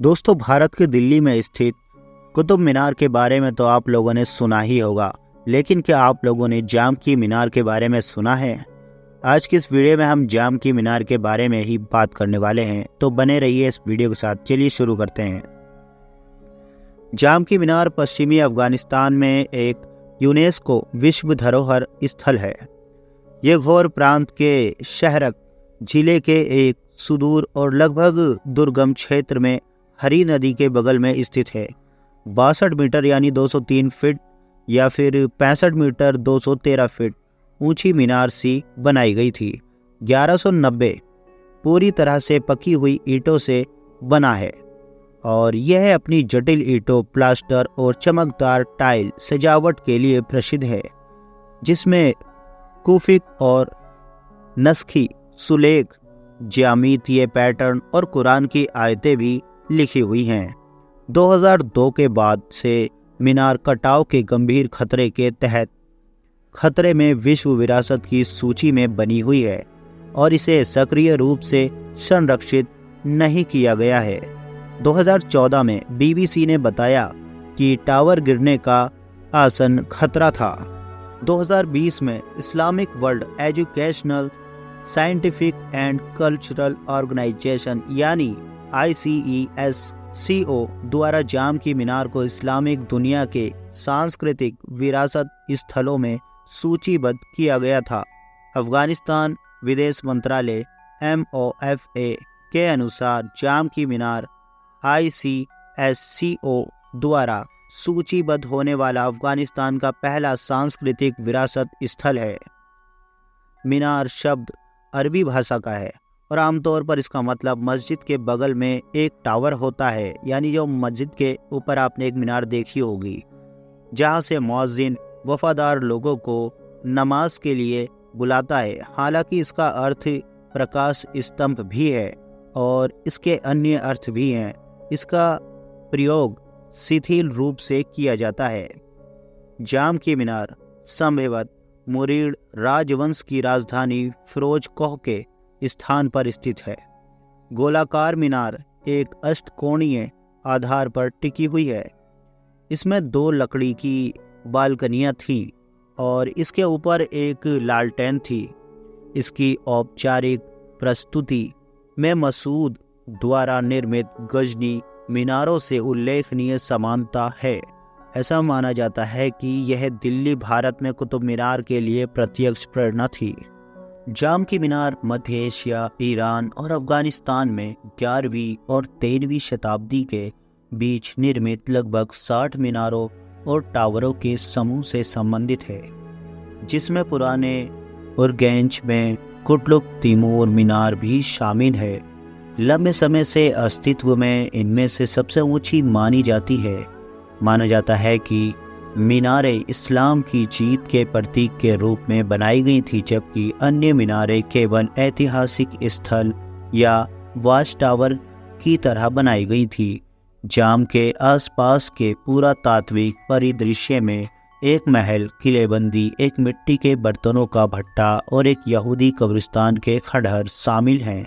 दोस्तों, भारत के दिल्ली में स्थित कुतुब मीनार के बारे में तो आप लोगों ने सुना ही होगा, लेकिन क्या आप लोगों ने जाम की मीनार के बारे में सुना है? आज की इस वीडियो में हम जाम की मीनार के बारे में ही बात करने वाले हैं, तो बने रहिए इस वीडियो के साथ। चलिए शुरू करते हैं। जाम की मीनार पश्चिमी अफगानिस्तान में एक यूनेस्को विश्व धरोहर स्थल है। ये घोर प्रांत के शहरक जिले के एक सुदूर और लगभग दुर्गम क्षेत्र में हरी नदी के बगल में स्थित है। 62 मीटर यानी 203 फीट या फिर 65 मीटर 213 फीट ऊंची मीनार सी बनाई गई थी। 1190 पूरी तरह से पकी हुई ईंटों से बना है और यह अपनी जटिल ईंटों, प्लास्टर और चमकदार टाइल सजावट के लिए प्रसिद्ध है, जिसमें कूफिक और नस्खी सुलेख, ज्यामितीय पैटर्न और कुरान की आयतें भी लिखी हुई हैं। 2002 के बाद से मीनार कटाव के गंभीर खतरे के तहत खतरे में विश्व विरासत की सूची में बनी हुई है और इसे सक्रिय रूप से संरक्षित नहीं किया गया है। 2014 में BBC ने बताया कि टावर गिरने का आसन खतरा था। 2020 में Islamic World Educational Scientific and Cultural Organization यानी ICESCO द्वारा जाम की मीनार को इस्लामिक दुनिया के सांस्कृतिक विरासत स्थलों में सूचीबद्ध किया गया था। अफगानिस्तान विदेश मंत्रालय MOFA के अनुसार जाम की मीनार ICSCO द्वारा सूचीबद्ध होने वाला अफगानिस्तान का पहला सांस्कृतिक विरासत स्थल है। मीनार शब्द अरबी भाषा का है और आमतौर पर इसका मतलब मस्जिद के बगल में एक टावर होता है, यानी जो मस्जिद के ऊपर आपने एक मीनार देखी होगी, जहां से मुअज्जिन वफादार लोगों को नमाज के लिए बुलाता है। हालांकि इसका अर्थ प्रकाश स्तंभ भी है और इसके अन्य अर्थ भी हैं। इसका प्रयोग शिथिल रूप से किया जाता है। जाम की मीनार संभवतः मुरीड राजवंश की राजधानी फिरोजकोह के स्थान पर स्थित है। गोलाकार मीनार एक अष्टकोणीय आधार पर टिकी हुई है। इसमें 2 लकड़ी की बालकनियां थीं और इसके ऊपर एक लालटेन थी। इसकी औपचारिक प्रस्तुति में मसूद द्वारा निर्मित गजनी मीनारों से उल्लेखनीय समानता है। ऐसा माना जाता है कि यह दिल्ली भारत में कुतुब मीनार के लिए प्रत्यक्ष प्रेरणा थी। जाम की मीनार मध्य एशिया, ईरान और अफगानिस्तान में 11वीं और 13वीं शताब्दी के बीच निर्मित लगभग 60 मीनारों और टावरों के समूह से संबंधित है, जिसमें पुराने उरगेंच में कुटलुक तिमूर मीनार भी शामिल है। लंबे समय से अस्तित्व में इनमें से सबसे ऊंची मानी जाती है। माना जाता है कि मीनारें इस्लाम की जीत के प्रतीक के रूप में बनाई गई थी, जबकि अन्य मीनारें केवल ऐतिहासिक स्थल या वॉच टावर की तरह बनाई गई थी। जाम के आसपास के पुरातात्विक परिदृश्य में एक महल, किलेबंदी, एक मिट्टी के बर्तनों का भट्टा और एक यहूदी कब्रिस्तान के खंडहर शामिल हैं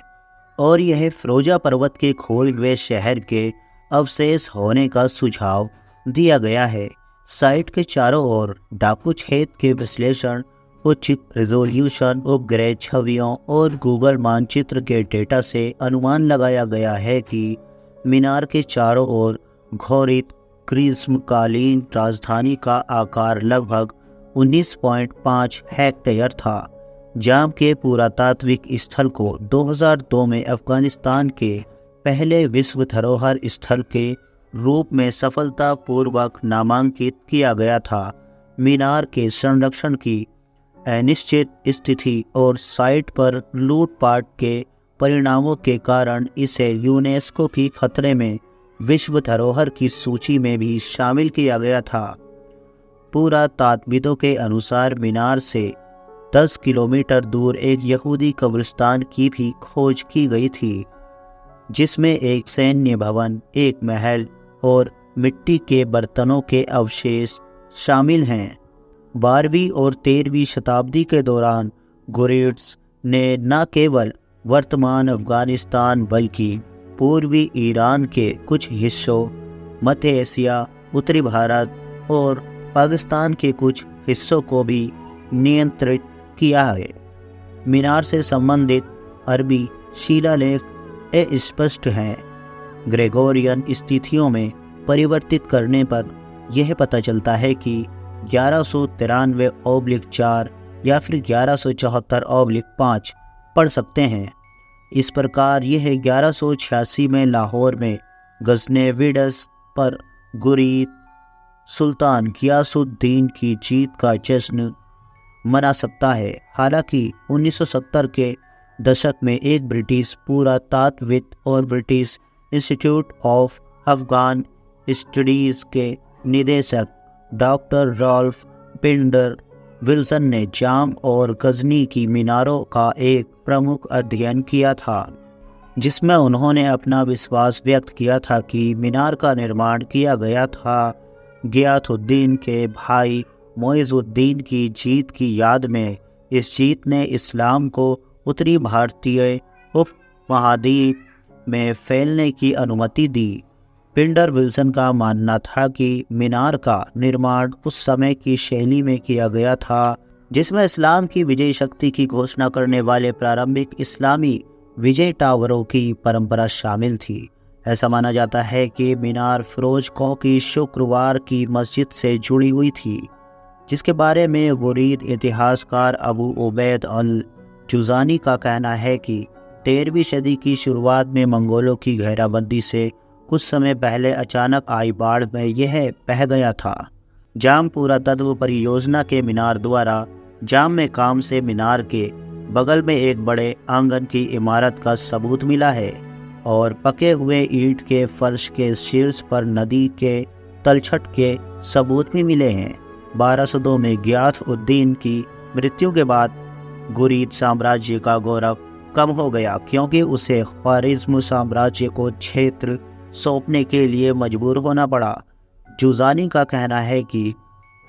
और यह फिरोजा पर्वत के खोए हुए शहर के अवशेष होने का सुझाव दिया गया है। साइट के चारों ओर डाकू छेद के विश्लेषण, उच्च रेजोल्यूशन उपग्रह छवियों और गूगल मानचित्र के डेटा से अनुमान लगाया गया है कि मीनार के चारों ओर घोरित ग्रीष्मकालीन राजधानी का आकार लगभग 19.5 हेक्टेयर था। जाम के पुरातात्विक स्थल को 2002 में अफगानिस्तान के पहले विश्व धरोहर स्थल के रूप में सफलतापूर्वक नामांकित किया गया था। मीनार के संरक्षण की अनिश्चित स्थिति और साइट पर लूटपाट के परिणामों के कारण इसे यूनेस्को की खतरे में विश्व धरोहर की सूची में भी शामिल किया गया था। पुरातात्विदों के अनुसार मीनार से 10 किलोमीटर दूर एक यहूदी कब्रिस्तान की भी खोज की गई थी, जिसमें एक सैन्य भवन, एक महल और मिट्टी के बर्तनों के अवशेष शामिल हैं। 12वीं और 13वीं शताब्दी के दौरान गुरिड्स ने न केवल वर्तमान अफगानिस्तान बल्कि पूर्वी ईरान के कुछ हिस्सों, मध्य एशिया, उत्तरी भारत और पाकिस्तान के कुछ हिस्सों को भी नियंत्रित किया है। मीनार से संबंधित अरबी शिलालेख अस्पष्ट हैं। ग्रेगोरियन स्थितियों में परिवर्तित करने पर यह पता चलता है कि 1193/4 या फिर 1174/5 पढ़ सकते हैं। इस प्रकार यह 1186 में लाहौर में गजनेविडस पर गुरीद सुल्तान गियासुद्दीन की जीत का जश्न मना सकता है। हालांकि 1970 के दशक में एक ब्रिटिश पुरातत्वविद और British institute of Afghan studies के निदेशक डॉक्टर रॉल्फ पिंडर विल्सन ने जाम और गजनी की मीनारों का एक प्रमुख अध्ययन किया था, जिसमें उन्होंने अपना विश्वास व्यक्त किया था कि मीनार का निर्माण किया गया था गियासुद्दीन के भाई मोइजुद्दीन की जीत की याद में। इस जीत ने इस्लाम को उत्तरी भारतीय उपमहाद्वीप में फैलने की अनुमति दी। पिंडर विल्सन का मानना था कि मीनार का निर्माण उस समय की शैली में किया गया था, जिसमें इस्लाम की विजय शक्ति की घोषणा करने वाले प्रारंभिक इस्लामी विजय टावरों की परंपरा शामिल थी। ऐसा माना जाता है कि मीनार फिरोज कोह की शुक्रवार की मस्जिद से जुड़ी हुई थी, जिसके बारे में गुरीद इतिहासकार अबू उबैद अल जुज़ानी का कहना है कि 13वीं सदी की शुरुआत में मंगोलों की घेराबंदी से कुछ समय पहले अचानक आई बाढ़ में यह बह गया था। जाम पुरातत्व परियोजना के मीनार द्वारा जाम में काम से मीनार के बगल में एक बड़े आंगन की इमारत का सबूत मिला है और पके हुए ईंट के फर्श के शीर्ष पर नदी के तलछट के सबूत भी मिले हैं। 1202 में गियासुद्दीन की मृत्यु के बाद गुरीद साम्राज्य का गौरव कम हो गया, क्योंकि उसे ख्वारिज़्म साम्राज्य को क्षेत्र सौंपने के लिए मजबूर होना पड़ा। जुज़ानी का कहना है कि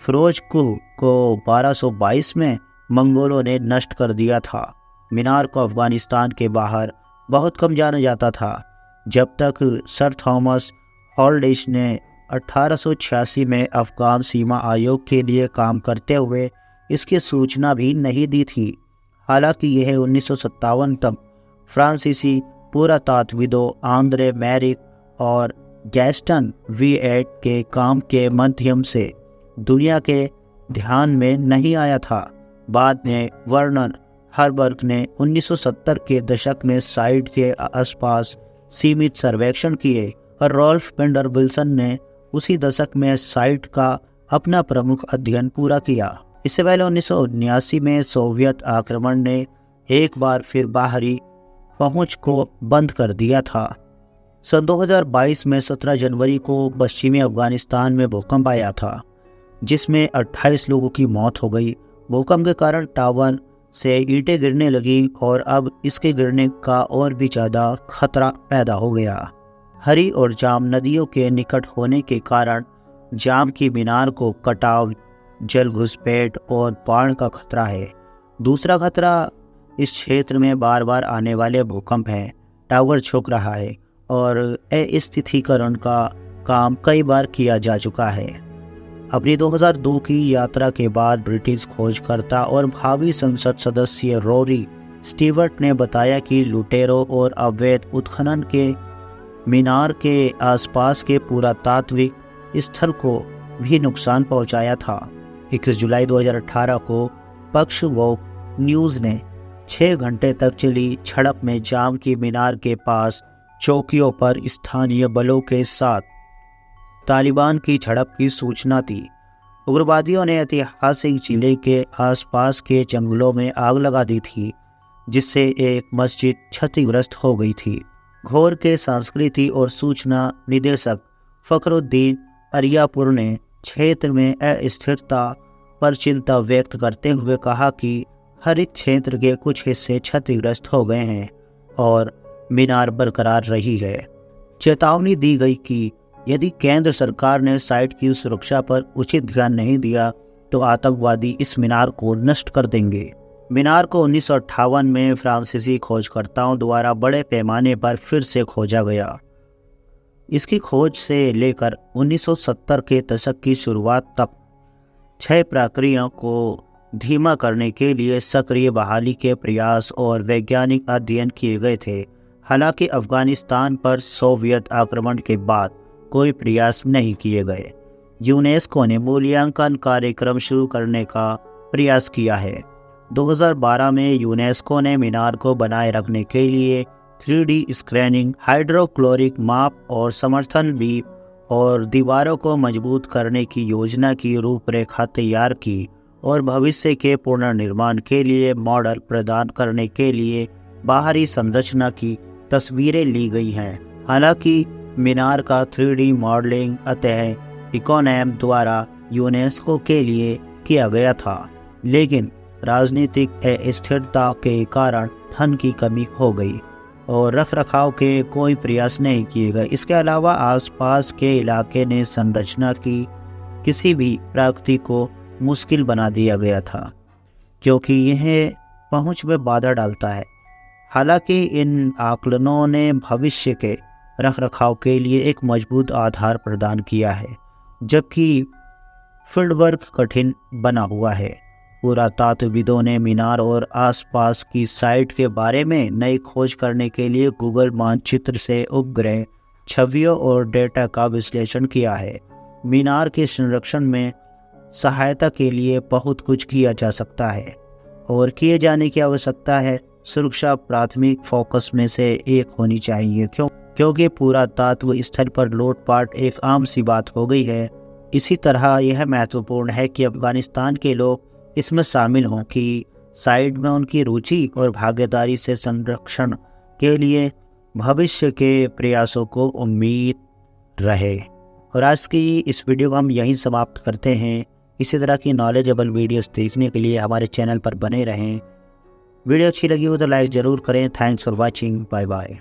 फिरोज कोह को 1222 में मंगोलों ने नष्ट कर दिया था। मीनार को अफ़गानिस्तान के बाहर बहुत कम जाना जाता था, जब तक सर थॉमस हॉल्डिश ने 1886 में अफ़गान सीमा आयोग के लिए काम करते हुए इसकी सूचना भी नहीं दी थी। हालांकि यह 1957 तक फ्रांसीसी पुरातत्वविदों आंद्रे मैरिक और गैस्टन वी8 के काम के माध्यम से दुनिया के ध्यान में नहीं आया था। बाद में वर्नर हर्बर्ग ने 1970 के दशक में साइट के आसपास सीमित सर्वेक्षण किए और रॉल्फ पिंडर विल्सन ने उसी दशक में साइट का अपना प्रमुख अध्ययन पूरा किया। इससे पहले 1979 में सोवियत आक्रमण ने एक बार फिर बाहरी पहुंच को बंद कर दिया था। सन 2022 में 17 जनवरी को पश्चिमी अफगानिस्तान में भूकंप आया था, जिसमें 28 लोगों की मौत हो गई। भूकंप के कारण टावर से ईंटें गिरने लगी और अब इसके गिरने का और भी ज़्यादा खतरा पैदा हो गया। हरी और जाम नदियों के निकट होने के कारण जाम की मीनार को कटाव, जल घुसपैठ और बाढ़ का खतरा है। दूसरा खतरा इस क्षेत्र में बार बार आने वाले भूकंप है। टावर झुक रहा है और अस्थिरीकरण का काम कई बार किया जा चुका है। अपनी 2002 की यात्रा के बाद ब्रिटिश खोजकर्ता और भावी संसद सदस्य रोरी स्टीवर्ट ने बताया कि लुटेरों और अवैध उत्खनन के मीनार के आसपास के पुरातात्विक स्थल को भी नुकसान पहुंचाया था। 21 जुलाई 2018 को पक्षवोक न्यूज़ ने 6 घंटे तक चली झड़प में जाम की मीनार के पास चौकियों पर स्थानीय बलों के साथ तालिबान की झड़प की सूचना दी। उग्रवादियों ने ऐतिहासिक जिले के आसपास के जंगलों में आग लगा दी थी, जिससे एक मस्जिद क्षतिग्रस्त हो गई थी। घोर के संस्कृति और सूचना निदेशक फखरुद्दीन अरियापुर ने क्षेत्र में अस्थिरता पर चिंता व्यक्त करते हुए कहा कि हरित क्षेत्र के कुछ हिस्से क्षतिग्रस्त हो गए हैं और मीनार बरकरार रही है। चेतावनी दी गई कि यदि केंद्र सरकार ने साइट की सुरक्षा पर उचित ध्यान नहीं दिया तो आतंकवादी इस मीनार को नष्ट कर देंगे। मीनार को 1958 में फ्रांसीसी खोजकर्ताओं द्वारा बड़े पैमाने पर फिर से खोजा गया। इसकी खोज से लेकर 1970 के दशक की शुरुआत तक 6 प्रक्रियाओं को धीमा करने के लिए सक्रिय बहाली के प्रयास और वैज्ञानिक अध्ययन किए गए थे। हालांकि अफगानिस्तान पर सोवियत आक्रमण के बाद कोई प्रयास नहीं किए गए। यूनेस्को ने मूल्यांकन कार्यक्रम शुरू करने का प्रयास किया है। 2012 में यूनेस्को ने मीनार को बनाए रखने के लिए 3D स्कैनिंग, हाइड्रोक्लोरिक माप और समर्थन बीम और दीवारों को मजबूत करने की योजना की रूपरेखा तैयार की और भविष्य के पुनर्निर्माण के लिए मॉडल प्रदान करने के लिए बाहरी संरचना की तस्वीरें ली गई हैं। हालांकि मीनार का 3D मॉडलिंग अतः इकोनॉम द्वारा यूनेस्को के लिए किया गया था, लेकिन राजनीतिक अस्थिरता के कारण धन की कमी हो गई और रखरखाव के कोई प्रयास नहीं किए गए। इसके अलावा आसपास के इलाके ने संरचना की किसी भी प्रगति को मुश्किल बना दिया गया था, क्योंकि यह पहुंच में बाधा डालता है। हालांकि इन आकलनों ने भविष्य के रखरखाव के लिए एक मजबूत आधार प्रदान किया है, जबकि फील्डवर्क कठिन बना हुआ है। पुरातत्वविदों ने मीनार और आसपास की साइट के बारे में नई खोज करने के लिए गूगल मानचित्र से उपग्रह छवियों और डेटा का विश्लेषण किया है। मीनार के संरक्षण में सहायता के लिए बहुत कुछ किया जा सकता है और किए जाने की आवश्यकता है। सुरक्षा प्राथमिक फोकस में से एक होनी चाहिए, क्योंकि पुरातत्व स्थल पर लूटपाट एक आम सी बात हो गई है। इसी तरह यह महत्वपूर्ण है कि अफगानिस्तान के लोग इसमें शामिल हों कि साइट में उनकी रुचि और भागीदारी से संरक्षण के लिए भविष्य के प्रयासों को उम्मीद रहे। और आज की इस वीडियो को हम यहीं समाप्त करते हैं। इसी तरह की नॉलेजेबल वीडियोस देखने के लिए हमारे चैनल पर बने रहें। वीडियो अच्छी लगी हो तो लाइक ज़रूर करें। Thanks for watching. Bye bye.